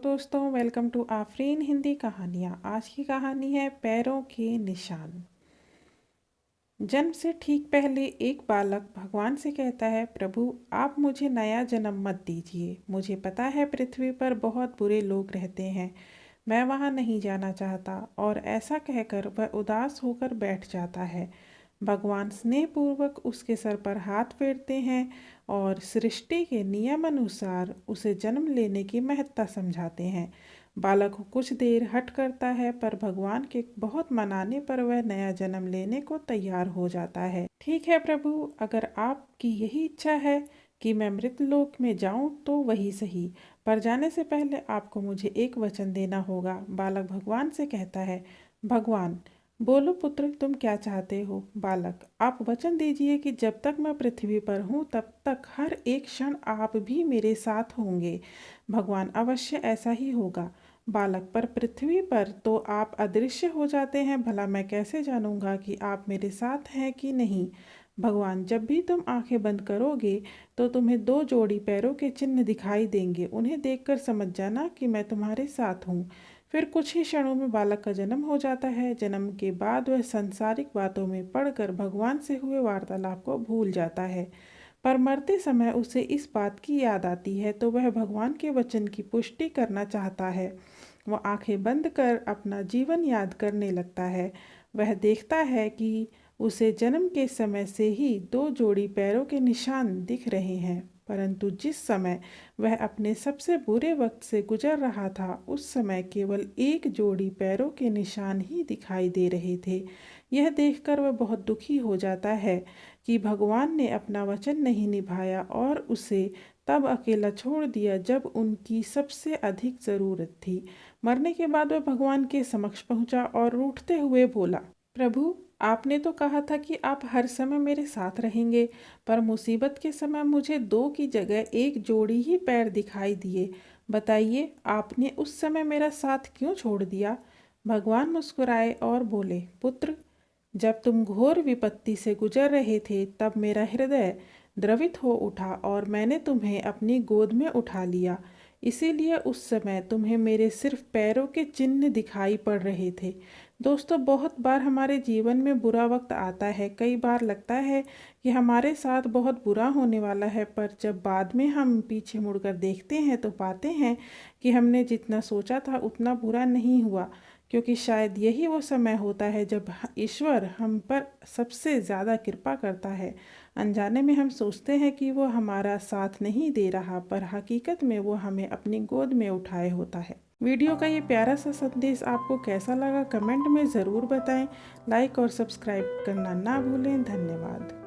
दोस्तों, welcome to Afreen Hindi कहानियाँ। आज की कहानी है पैरों के निशान। जन्म से ठीक पहले एक बालक भगवान से कहता है, प्रभु आप मुझे नया जन्म मत दीजिए। मुझे पता है पृथ्वी पर बहुत बुरे लोग रहते हैं, मैं वहाँ नहीं जाना चाहता। और ऐसा कहकर वह उदास होकर बैठ जाता है। भगवान स्नेहपूर्वक उसके सर पर हाथ फेरते हैं और सृष्टि के नियम अनुसार उसे जन्म लेने की महत्ता समझाते हैं। बालक कुछ देर हट करता है, पर भगवान के बहुत मनाने पर वह नया जन्म लेने को तैयार हो जाता है। ठीक है प्रभु, अगर आपकी यही इच्छा है कि मैं मृतलोक में जाऊं तो वही सही, पर जाने से पहले आपको मुझे एक वचन देना होगा। बालक भगवान से कहता है, भगवान बोलो पुत्र, तुम क्या चाहते हो? बालक, आप वचन दीजिए कि जब तक मैं पृथ्वी पर हूँ तब तक हर एक क्षण आप भी मेरे साथ होंगे। भगवान, अवश्य ऐसा ही होगा। बालक, पर पृथ्वी पर तो आप अदृश्य हो जाते हैं, भला मैं कैसे जानूंगा कि आप मेरे साथ हैं कि नहीं? भगवान, जब भी तुम आंखें बंद करोगे तो तुम्हें दो जोड़ी पैरों के चिन्ह दिखाई देंगे, उन्हें देखकर समझ जाना कि मैं तुम्हारे साथ हूँ। फिर कुछ ही क्षणों में बालक का जन्म हो जाता है। जन्म के बाद वह सांसारिक बातों में पड़कर भगवान से हुए वार्तालाप को भूल जाता है, पर मरते समय उसे इस बात की याद आती है तो वह भगवान के वचन की पुष्टि करना चाहता है। वह आंखें बंद कर अपना जीवन याद करने लगता है। वह देखता है कि उसे जन्म के समय से ही दो जोड़ी पैरों के निशान दिख रहे हैं, परंतु जिस समय वह अपने सबसे बुरे वक्त से गुजर रहा था उस समय केवल एक जोड़ी पैरों के निशान ही दिखाई दे रहे थे। यह देखकर वह बहुत दुखी हो जाता है कि भगवान ने अपना वचन नहीं निभाया और उसे तब अकेला छोड़ दिया जब उनकी सबसे अधिक ज़रूरत थी। मरने के बाद वह भगवान के समक्ष पहुंचा और रूठते हुए बोला, प्रभु आपने तो कहा था कि आप हर समय मेरे साथ रहेंगे, पर मुसीबत के समय मुझे दो की जगह एक जोड़ी ही पैर दिखाई दिए। बताइए आपने उस समय मेरा साथ क्यों छोड़ दिया? भगवान मुस्कुराए और बोले, पुत्र जब तुम घोर विपत्ति से गुजर रहे थे तब मेरा हृदय द्रवित हो उठा और मैंने तुम्हें अपनी गोद में उठा लिया। इसीलिए उस समय तुम्हें मेरे सिर्फ पैरों के चिन्ह दिखाई पड़ रहे थे। दोस्तों, बहुत बार हमारे जीवन में बुरा वक्त आता है। कई बार लगता है कि हमारे साथ बहुत बुरा होने वाला है, पर जब बाद में हम पीछे मुड़कर देखते हैं तो पाते हैं कि हमने जितना सोचा था उतना बुरा नहीं हुआ, क्योंकि शायद यही वो समय होता है जब ईश्वर हम पर सबसे ज़्यादा कृपा करता है। अनजाने में हम सोचते हैं कि वो हमारा साथ नहीं दे रहा, पर हकीकत में वो हमें अपनी गोद में उठाए होता है। वीडियो का ये प्यारा सा संदेश आपको कैसा लगा कमेंट में ज़रूर बताएं। लाइक और सब्सक्राइब करना ना भूलें। धन्यवाद।